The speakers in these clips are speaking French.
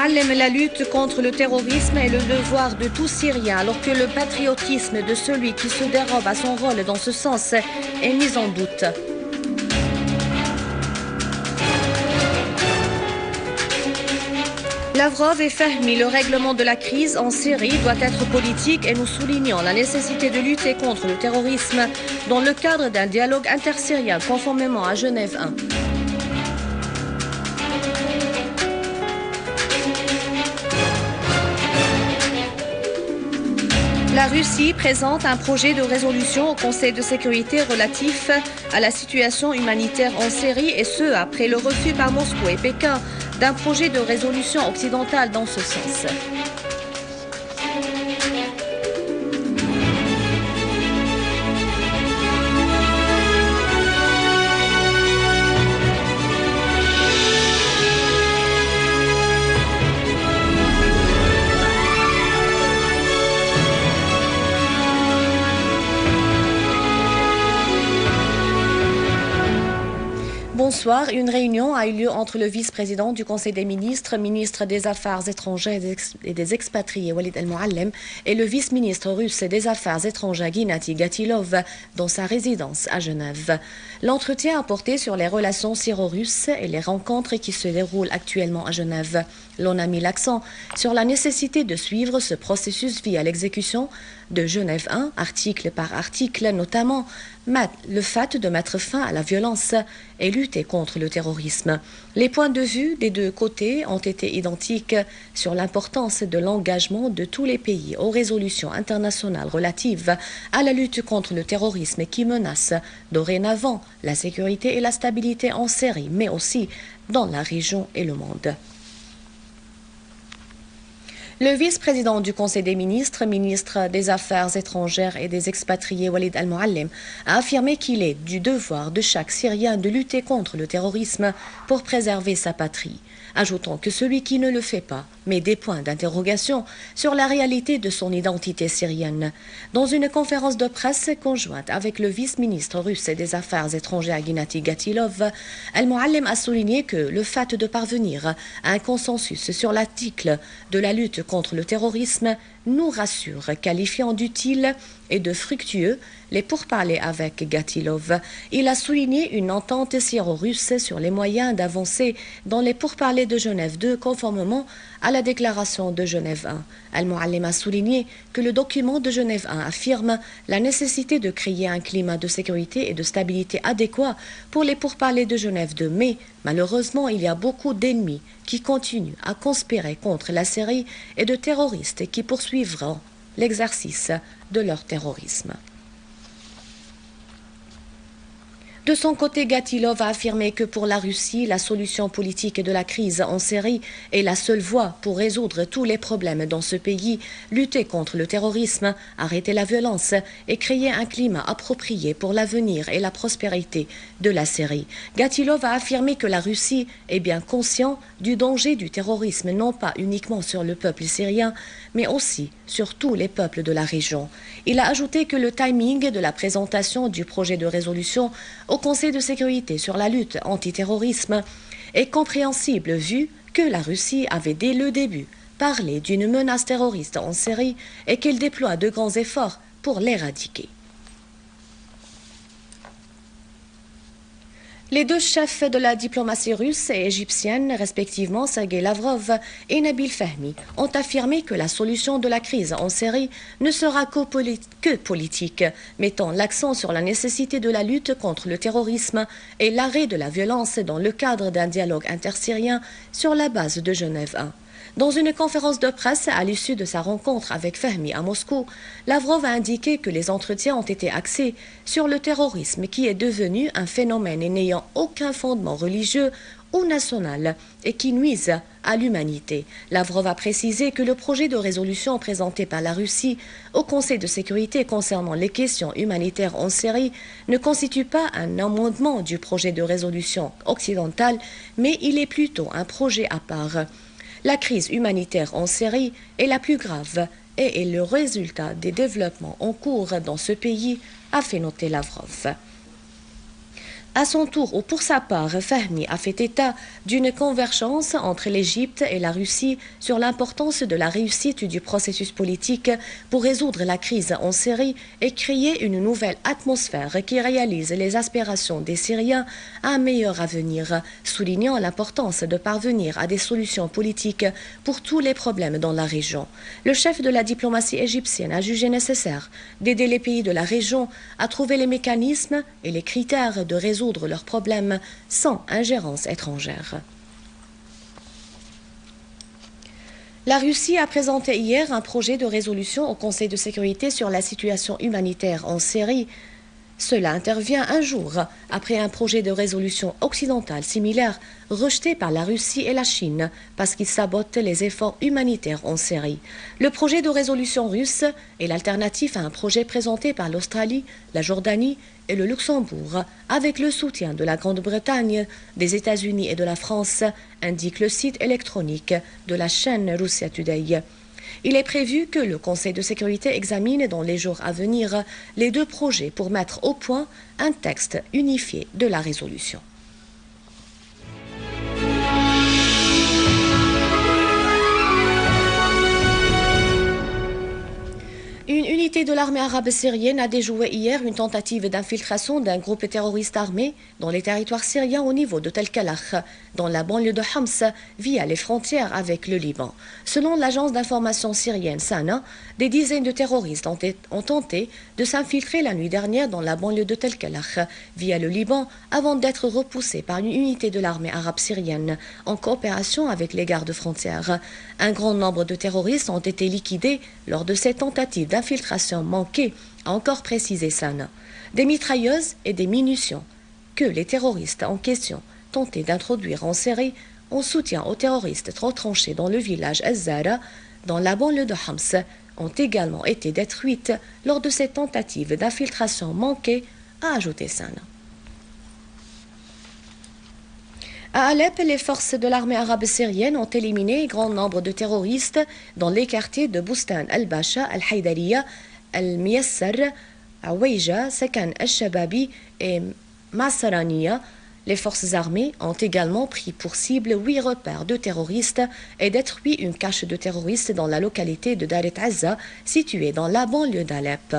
Al-Muallem, la lutte contre le terrorisme est le devoir de tout Syrien, alors que le patriotisme de celui qui se dérobe à son rôle dans ce sens est mis en doute. Lavrov et Fahmi, le règlement de la crise en Syrie doit être politique et nous soulignons la nécessité de lutter contre le terrorisme dans le cadre d'un dialogue intersyrien conformément à Genève 1. La Russie présente un projet de résolution au Conseil de sécurité relatif à la situation humanitaire en Syrie et ce, après le refus par Moscou et Pékin d'un projet de résolution occidentale dans ce sens. Bonsoir, une réunion a eu lieu entre le vice-président du Conseil des ministres, ministre des Affaires étrangères et des expatriés Walid Al-Muallem et le vice-ministre russe des Affaires étrangères Gennady Gatilov dans sa résidence à Genève. L'entretien a porté sur les relations syro-russes et les rencontres qui se déroulent actuellement à Genève. L'on a mis l'accent sur la nécessité de suivre ce processus via l'exécution de Genève 1, article par article, notamment le fait de mettre fin à la violence et lutter contre le terrorisme. Les points de vue des deux côtés ont été identiques sur l'importance de l'engagement de tous les pays aux résolutions internationales relatives à la lutte contre le terrorisme qui menace dorénavant la sécurité et la stabilité en Syrie, mais aussi dans la région et le monde. Le vice-président du Conseil des ministres, ministre des Affaires étrangères et des expatriés Walid Al-Muallem, a affirmé qu'il est du devoir de chaque Syrien de lutter contre le terrorisme pour préserver sa patrie. Ajoutons que celui qui ne le fait pas met des points d'interrogation sur la réalité de son identité syrienne. Dans une conférence de presse conjointe avec le vice-ministre russe des Affaires étrangères Gennady Gatilov, Al-Muallem a souligné que le fait de parvenir à un consensus sur l'article de la lutte contre le terrorisme nous rassure, qualifiant d'utile et de fructueux les pourparlers avec Gatilov. Il a souligné une entente syro-russe sur les moyens d'avancer dans les pourparlers de Genève 2 conformément à la déclaration de Genève 1. Al-Muallem a souligné que le document de Genève 1 affirme la nécessité de créer un climat de sécurité et de stabilité adéquat pour les pourparlers de Genève 2, mais malheureusement il y a beaucoup d'ennemis qui continuent à conspirer contre la Syrie et de terroristes qui poursuivront l'exercice de leur terrorisme. De son côté, Gatilov a affirmé que pour la Russie, la solution politique de la crise en Syrie est la seule voie pour résoudre tous les problèmes dans ce pays, lutter contre le terrorisme, arrêter la violence et créer un climat approprié pour l'avenir et la prospérité de la Syrie. Gatilov a affirmé que la Russie est bien consciente du danger du terrorisme, non pas uniquement sur le peuple syrien, mais aussi sur tous les peuples de la région. Il a ajouté que le timing de la présentation du projet de résolution au Conseil de sécurité sur la lutte antiterrorisme est compréhensible vu que la Russie avait dès le début parlé d'une menace terroriste en Syrie et qu'elle déploie de grands efforts pour l'éradiquer. Les deux chefs de la diplomatie russe et égyptienne, respectivement Sergei Lavrov et Nabil Fahmi, ont affirmé que la solution de la crise en Syrie ne sera que politique, mettant l'accent sur la nécessité de la lutte contre le terrorisme et l'arrêt de la violence dans le cadre d'un dialogue intersyrien sur la base de Genève 1. Dans une conférence de presse à l'issue de sa rencontre avec Fahmi à Moscou, Lavrov a indiqué que les entretiens ont été axés sur le terrorisme qui est devenu un phénomène n'ayant aucun fondement religieux ou national et qui nuise à l'humanité. Lavrov a précisé que le projet de résolution présenté par la Russie au Conseil de sécurité concernant les questions humanitaires en Syrie ne constitue pas un amendement du projet de résolution occidental, mais il est plutôt un projet à part. La crise humanitaire en Syrie est la plus grave et est le résultat des développements en cours dans ce pays, a fait noter Lavrov. À son tour, ou pour sa part, Fahmi a fait état d'une convergence entre l'Égypte et la Russie sur l'importance de la réussite du processus politique pour résoudre la crise en Syrie et créer une nouvelle atmosphère qui réalise les aspirations des Syriens à un meilleur avenir, soulignant l'importance de parvenir à des solutions politiques pour tous les problèmes dans la région. Le chef de la diplomatie égyptienne a jugé nécessaire d'aider les pays de la région à trouver les mécanismes et les critères de résoudre leurs problèmes sans ingérence étrangère. La Russie a présenté hier un projet de résolution au Conseil de sécurité sur la situation humanitaire en Syrie. Cela intervient un jour après un projet de résolution occidentale similaire rejeté par la Russie et la Chine parce qu'il sabote les efforts humanitaires en Syrie. Le projet de résolution russe est l'alternative à un projet présenté par l'Australie, la Jordanie et le Luxembourg avec le soutien de la Grande-Bretagne, des États-Unis et de la France, indique le site électronique de la chaîne Russia Today. Il est prévu que le Conseil de sécurité examine dans les jours à venir les deux projets pour mettre au point un texte unifié de la résolution. Une unité de l'armée arabe syrienne a déjoué hier une tentative d'infiltration d'un groupe terroriste armé dans les territoires syriens au niveau de Tel Kalach, dans la banlieue de Homs, via les frontières avec le Liban. Selon l'agence d'information syrienne SANA, des dizaines de terroristes ont tenté de s'infiltrer la nuit dernière dans la banlieue de Tel Kalach, via le Liban, avant d'être repoussés par une unité de l'armée arabe syrienne, en coopération avec les gardes frontières. Un grand nombre de terroristes ont été liquidés lors de ces tentatives d'infiltration manquée, a encore précisé Sana. Des mitrailleuses et des munitions que les terroristes en question tentaient d'introduire en Syrie en soutien aux terroristes retranchés dans le village Az-Zara, dans la banlieue de Homs, ont également été détruites lors de ces tentatives d'infiltration manquées, a ajouté Sana. À Alep, les forces de l'armée arabe syrienne ont éliminé un grand nombre de terroristes dans les quartiers de Bustan al-Basha, al-Haïdariya, al-Miyassar, Aouija, Sakan al-Shababi et Masaraniya. Les forces armées ont également pris pour cible 8 repères de terroristes et détruit une cache de terroristes dans la localité de Daret Azza, située dans la banlieue d'Alep.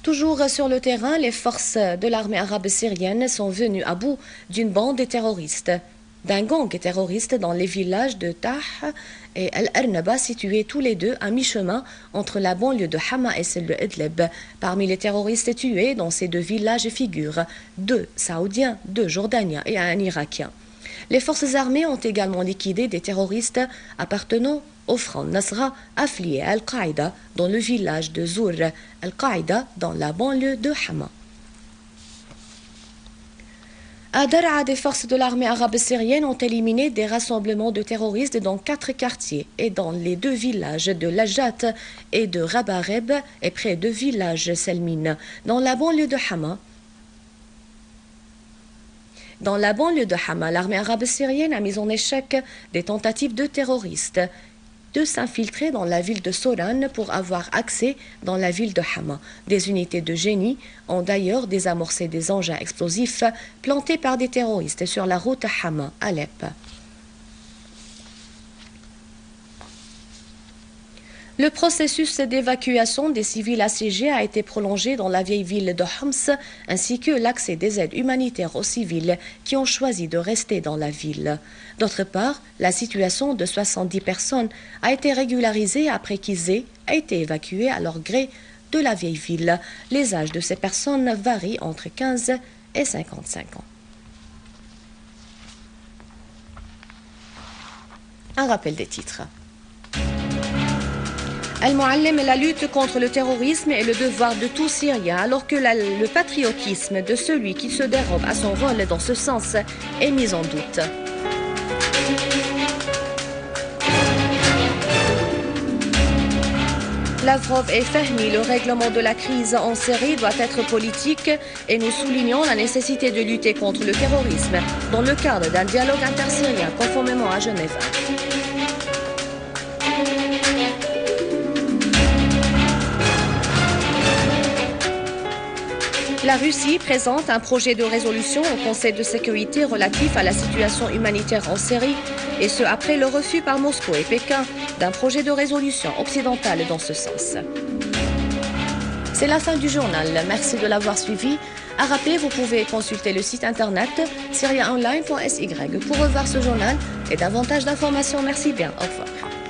Toujours sur le terrain, les forces de l'armée arabe syrienne sont venues à bout d'une bande terroriste, d'un gang terroriste dans les villages de Tah et Al-Arnaba, situés tous les deux à mi-chemin entre la banlieue de Hama et celle de Idlib. Parmi les terroristes tués dans ces deux villages figurent 2 Saoudiens, 2 Jordaniens et un Irakien. Les forces armées ont également liquidé des terroristes appartenant au Front Nasra affilié à Al-Qaïda dans le village de Zour, Al-Qaïda dans la banlieue de Hama. À Daraa, des forces de l'armée arabe syrienne ont éliminé des rassemblements de terroristes dans 4 quartiers et dans les 2 villages de Lajat et de Rabareb et près de villages Selmine. Dans la banlieue de Hama, l'armée arabe syrienne a mis en échec des tentatives de terroristes de s'infiltrer dans la ville de Soran pour avoir accès dans la ville de Hama. Des unités de génie ont d'ailleurs désamorcé des engins explosifs plantés par des terroristes sur la route Hama-Alep. Le processus d'évacuation des civils assiégés a été prolongé dans la vieille ville de Homs, ainsi que l'accès des aides humanitaires aux civils qui ont choisi de rester dans la ville. D'autre part, la situation de 70 personnes a été régularisée après qu'ils aient été évacués à leur gré de la vieille ville. Les âges de ces personnes varient entre 15 et 55 ans. Un rappel des titres. Al-Muallim, la lutte contre le terrorisme est le devoir de tout Syrien, alors que le patriotisme de celui qui se dérobe à son rôle dans ce sens est mis en doute. Lavrov et Fahmi, le règlement de la crise en Syrie doit être politique et nous soulignons la nécessité de lutter contre le terrorisme dans le cadre d'un dialogue intersyrien conformément à Genève. La Russie présente un projet de résolution au Conseil de sécurité relatif à la situation humanitaire en Syrie, et ce après le refus par Moscou et Pékin d'un projet de résolution occidentale dans ce sens. C'est la fin du journal. Merci de l'avoir suivi. À rappeler, vous pouvez consulter le site internet syriaonline.sy pour revoir ce journal et davantage d'informations. Merci bien. Au revoir.